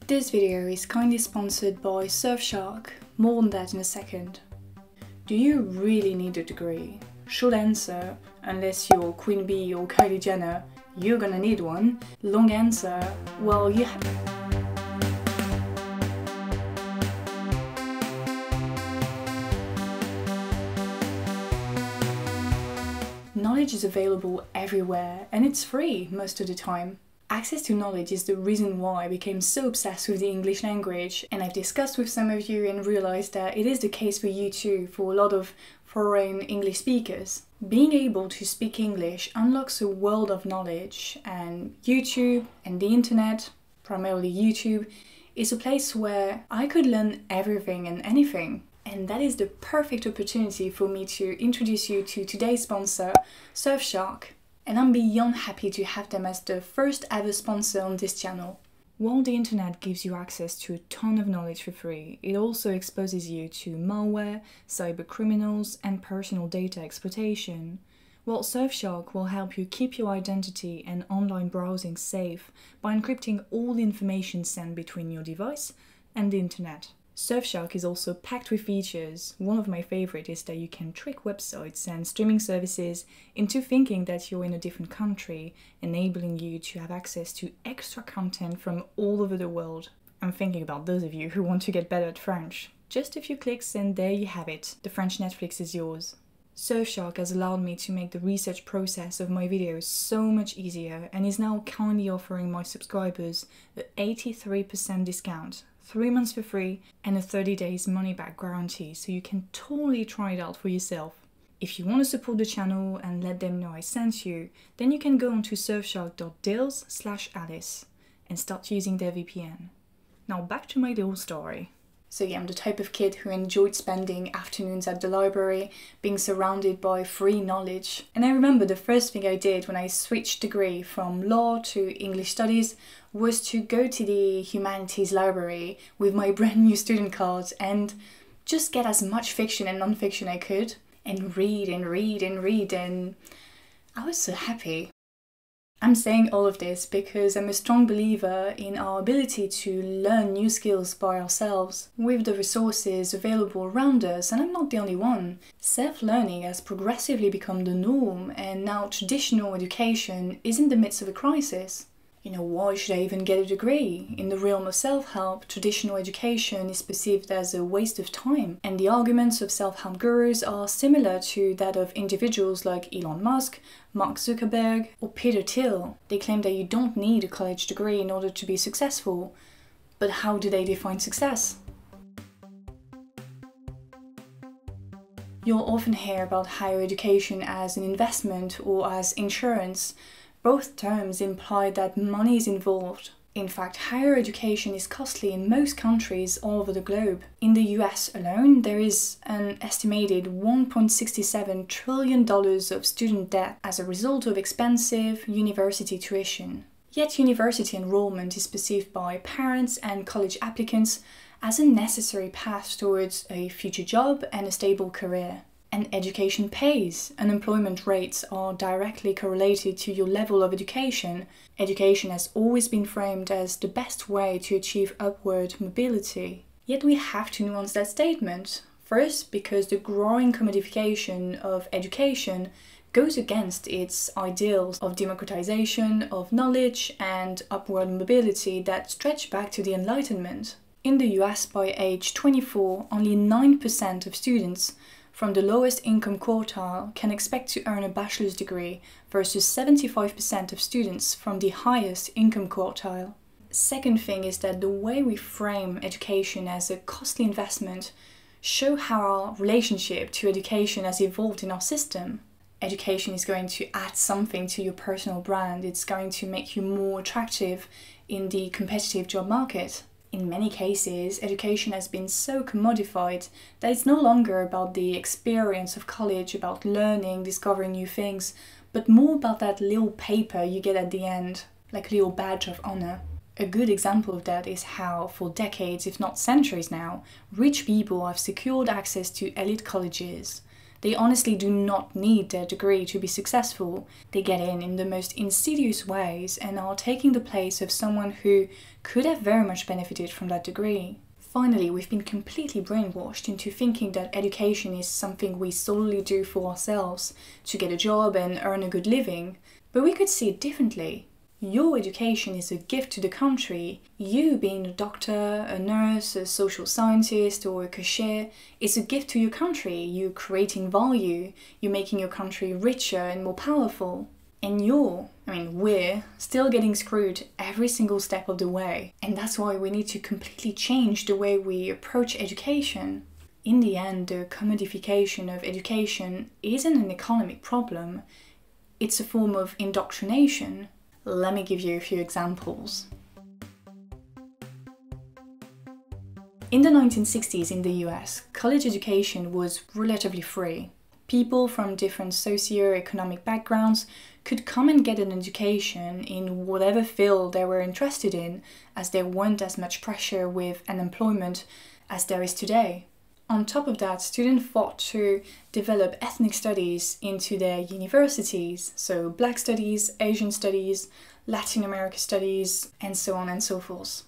This video is kindly sponsored by Surfshark. More on that in a second. Do you really need a degree? Short answer, unless you're Queen Bee or Kylie Jenner, you're gonna need one. Long answer, well, you have. Knowledge is available everywhere and it's free most of the time. Access to knowledge is the reason why I became so obsessed with the English language, and I've discussed with some of you and realized that it is the case for you too, for a lot of foreign English speakers. Being able to speak English unlocks a world of knowledge, and YouTube and the internet, primarily YouTube, is a place where I could learn everything and anything. And that is the perfect opportunity for me to introduce you to today's sponsor, Surfshark. And I'm beyond happy to have them as the first ever sponsor on this channel. While the internet gives you access to a ton of knowledge for free, it also exposes you to malware, cyber criminals, and personal data exploitation. Well, Surfshark will help you keep your identity and online browsing safe by encrypting all the information sent between your device and the internet. Surfshark is also packed with features. One of my favorite is that you can trick websites and streaming services into thinking that you're in a different country, enabling you to have access to extra content from all over the world. I'm thinking about those of you who want to get better at French. Just a few clicks and there you have it. The French Netflix is yours. Surfshark has allowed me to make the research process of my videos so much easier and is now kindly offering my subscribers an 83% discount. 3 months for free and a 30 days money back guarantee, so you can totally try it out for yourself. If you want to support the channel and let them know I sent you, then you can go onto surfshark.deals/alice and start using their VPN. Now back to my little story. So yeah, I'm the type of kid who enjoyed spending afternoons at the library, being surrounded by free knowledge. And I remember the first thing I did when I switched degree from law to English studies was to go to the humanities library with my brand new student card and just get as much fiction and non-fiction I could and read and read and read, and I was so happy. I'm saying all of this because I'm a strong believer in our ability to learn new skills by ourselves with the resources available around us, and I'm not the only one. Self-learning has progressively become the norm, and now traditional education is in the midst of a crisis. You know, why should I even get a degree? In the realm of self-help, traditional education is perceived as a waste of time, and the arguments of self-help gurus are similar to that of individuals like Elon Musk, Mark Zuckerberg, or Peter Thiel. They claim that you don't need a college degree in order to be successful. But how do they define success? You'll often hear about higher education as an investment or as insurance. Both terms imply that money is involved. In fact, higher education is costly in most countries all over the globe. In the US alone, there is an estimated $1.67 trillion of student debt as a result of expensive university tuition. Yet university enrollment is perceived by parents and college applicants as a necessary path towards a future job and a stable career. And education pays. Unemployment rates are directly correlated to your level of education. Education has always been framed as the best way to achieve upward mobility. Yet we have to nuance that statement. First, because the growing commodification of education goes against its ideals of democratization of knowledge and upward mobility that stretch back to the Enlightenment. In the US, by age 24, only 9% of students from the lowest income quartile can expect to earn a bachelor's degree versus 75% of students from the highest income quartile. Second thing is that the way we frame education as a costly investment show how our relationship to education has evolved in our system. Education is going to add something to your personal brand. It's going to make you more attractive in the competitive job market. In many cases, education has been so commodified that it's no longer about the experience of college, about learning, discovering new things, but more about that little paper you get at the end, like a little badge of honor. A good example of that is how, for decades, if not centuries now, rich people have secured access to elite colleges. They honestly do not need their degree to be successful. They get in the most insidious ways and are taking the place of someone who could have very much benefited from that degree. Finally, we've been completely brainwashed into thinking that education is something we solely do for ourselves, to get a job and earn a good living. But we could see it differently. Your education is a gift to the country. You being a doctor, a nurse, a social scientist or a cashier is a gift to your country. You're creating value. You're making your country richer and more powerful. And we're still getting screwed every single step of the way. And that's why we need to completely change the way we approach education. In the end, the commodification of education isn't an economic problem. It's a form of indoctrination. Let me give you a few examples. In the 1960s in the US, college education was relatively free. People from different socio-economic backgrounds could come and get an education in whatever field they were interested in, as there weren't as much pressure with unemployment as there is today. On top of that, students fought to develop ethnic studies into their universities, so Black studies, Asian studies, Latin America studies, and so on and so forth.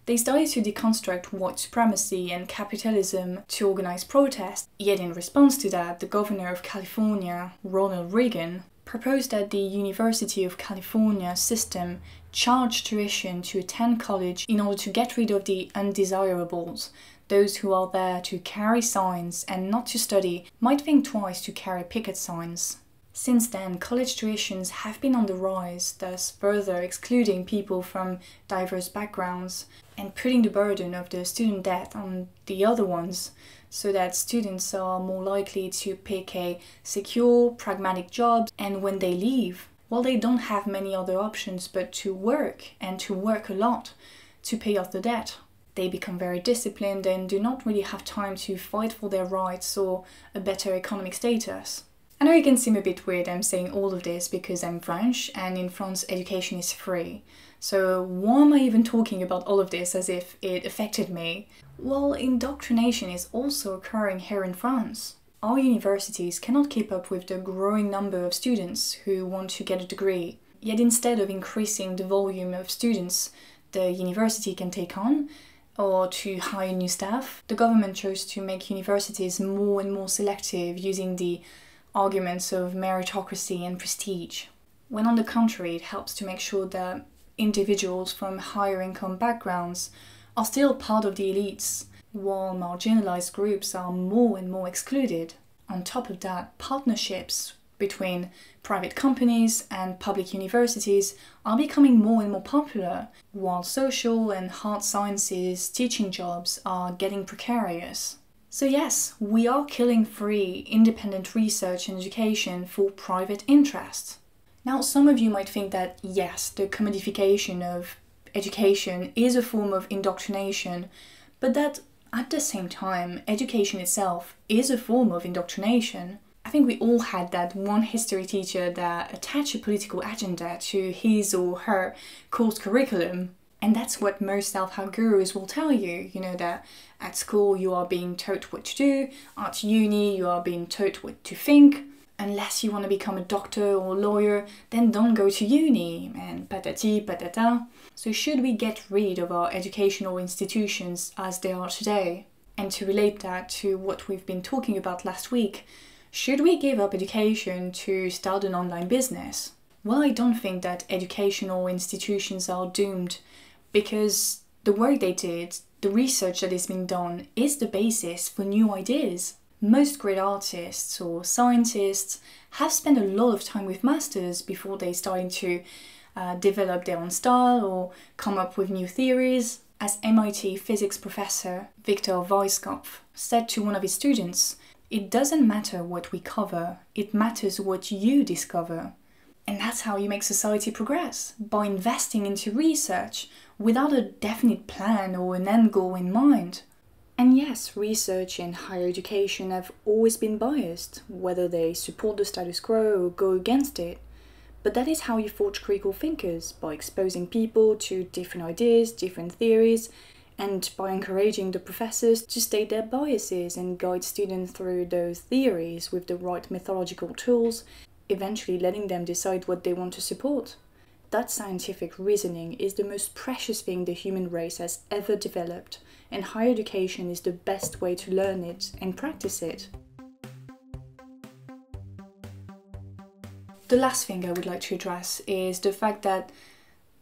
They started to deconstruct white supremacy and capitalism to organize protests, yet in response to that, the governor of California, Ronald Reagan, proposed that the University of California system charge tuition to attend college in order to get rid of the undesirables. Those who are there to carry signs and not to study might think twice to carry picket signs. Since then, college tuitions have been on the rise, thus further excluding people from diverse backgrounds and putting the burden of the student debt on the other ones, so that students are more likely to pick a secure, pragmatic job, and when they leave, well, they don't have many other options but to work, and to work a lot, to pay off the debt. They become very disciplined and do not really have time to fight for their rights or a better economic status. I know it can seem a bit weird I'm saying all of this because I'm French and in France education is free. So why am I even talking about all of this as if it affected me? Well, indoctrination is also occurring here in France. Our universities cannot keep up with the growing number of students who want to get a degree. Yet instead of increasing the volume of students the university can take on, or to hire new staff, the government chose to make universities more and more selective using the arguments of meritocracy and prestige. When on the contrary, it helps to make sure that individuals from higher income backgrounds are still part of the elites, while marginalized groups are more and more excluded. On top of that, partnerships between private companies and public universities are becoming more and more popular, while social and hard sciences teaching jobs are getting precarious. So yes, we are killing free, independent research and education for private interest. Now, some of you might think that yes, the commodification of education is a form of indoctrination, but that at the same time, education itself is a form of indoctrination. I think we all had that one history teacher that attached a political agenda to his or her course curriculum. And that's what most self-help gurus will tell you, that at school you are being taught what to do, at uni you are being taught what to think. Unless you want to become a doctor or lawyer, then don't go to uni, and patati patata. So should we get rid of our educational institutions as they are today? And to relate that to what we've been talking about last week, should we give up education to start an online business? Well, I don't think that educational institutions are doomed, because the work they did, the research that has been done, is the basis for new ideas. Most great artists or scientists have spent a lot of time with masters before they started to develop their own style or come up with new theories. As MIT physics professor Viktor Weisskopf said to one of his students, "It doesn't matter what we cover, it matters what you discover." And that's how you make society progress, by investing into research without a definite plan or an end goal in mind. And yes, research and higher education have always been biased, whether they support the status quo or go against it. But that is how you forge critical thinkers, by exposing people to different ideas, different theories, and by encouraging the professors to state their biases and guide students through those theories with the right methodological tools, eventually letting them decide what they want to support. That scientific reasoning is the most precious thing the human race has ever developed, and higher education is the best way to learn it and practice it. The last thing I would like to address is the fact that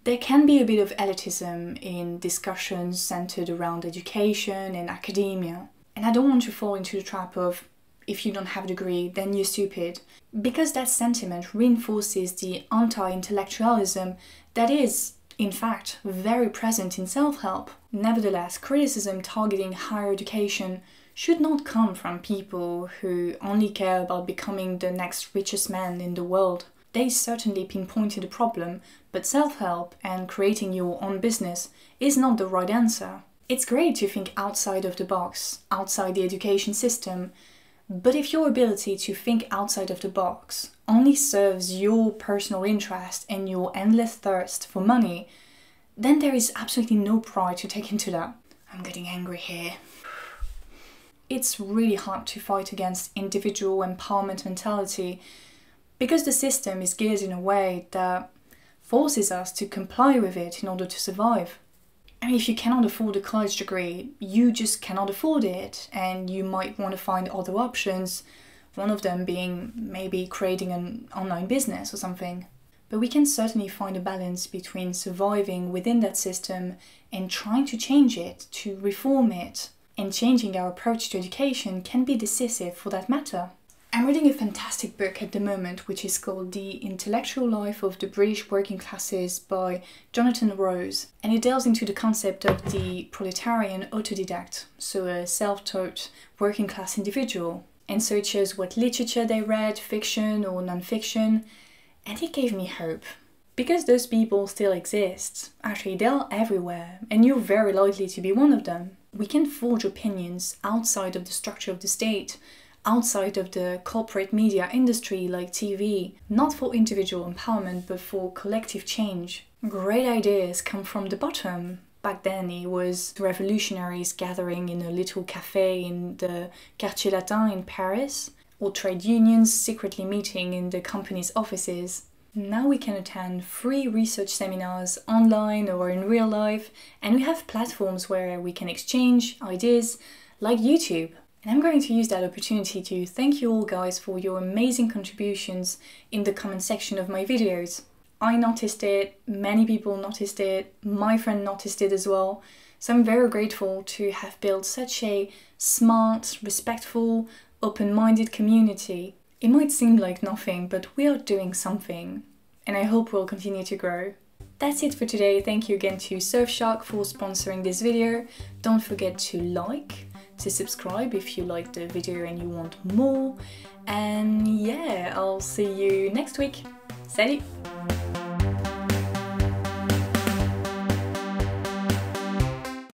there can be a bit of elitism in discussions centered around education and academia. And I don't want to fall into the trap of, if you don't have a degree, then you're stupid. Because that sentiment reinforces the anti-intellectualism that is, in fact, very present in self-help. Nevertheless, criticism targeting higher education should not come from people who only care about becoming the next richest man in the world. They certainly pinpointed the problem, but self-help and creating your own business is not the right answer. It's great to think outside of the box, outside the education system, but if your ability to think outside of the box only serves your personal interest and your endless thirst for money, then there is absolutely no pride to take into that. I'm getting angry here. It's really hard to fight against individual empowerment mentality because the system is geared in a way that forces us to comply with it in order to survive. I mean, if you cannot afford a college degree, you just cannot afford it, and you might want to find other options, one of them being maybe creating an online business or something. But we can certainly find a balance between surviving within that system and trying to change it, to reform it. And changing our approach to education can be decisive for that matter. I'm reading a fantastic book at the moment which is called The Intellectual Life of the British Working Classes by Jonathan Rose, and it delves into the concept of the proletarian autodidact, so a self-taught working class individual. And so it shows what literature they read, fiction or non-fiction, and it gave me hope. Because those people still exist, actually they're everywhere, and you're very likely to be one of them. We can forge opinions outside of the structure of the state, outside of the corporate media industry like TV, not for individual empowerment but for collective change. Great ideas come from the bottom. Back then it was revolutionaries gathering in a little cafe in the Quartier Latin in Paris, or trade unions secretly meeting in the company's offices. Now we can attend free research seminars online or in real life, and we have platforms where we can exchange ideas like YouTube. And I'm going to use that opportunity to thank you all guys for your amazing contributions in the comment section of my videos. I noticed it, many people noticed it, my friend noticed it as well, so I'm very grateful to have built such a smart, respectful, open-minded community. It might seem like nothing, but we are doing something, and I hope we'll continue to grow. That's it for today. Thank you again to Surfshark for sponsoring this video. Don't forget to like, to subscribe if you liked the video and you want more. And yeah, I'll see you next week. Salut!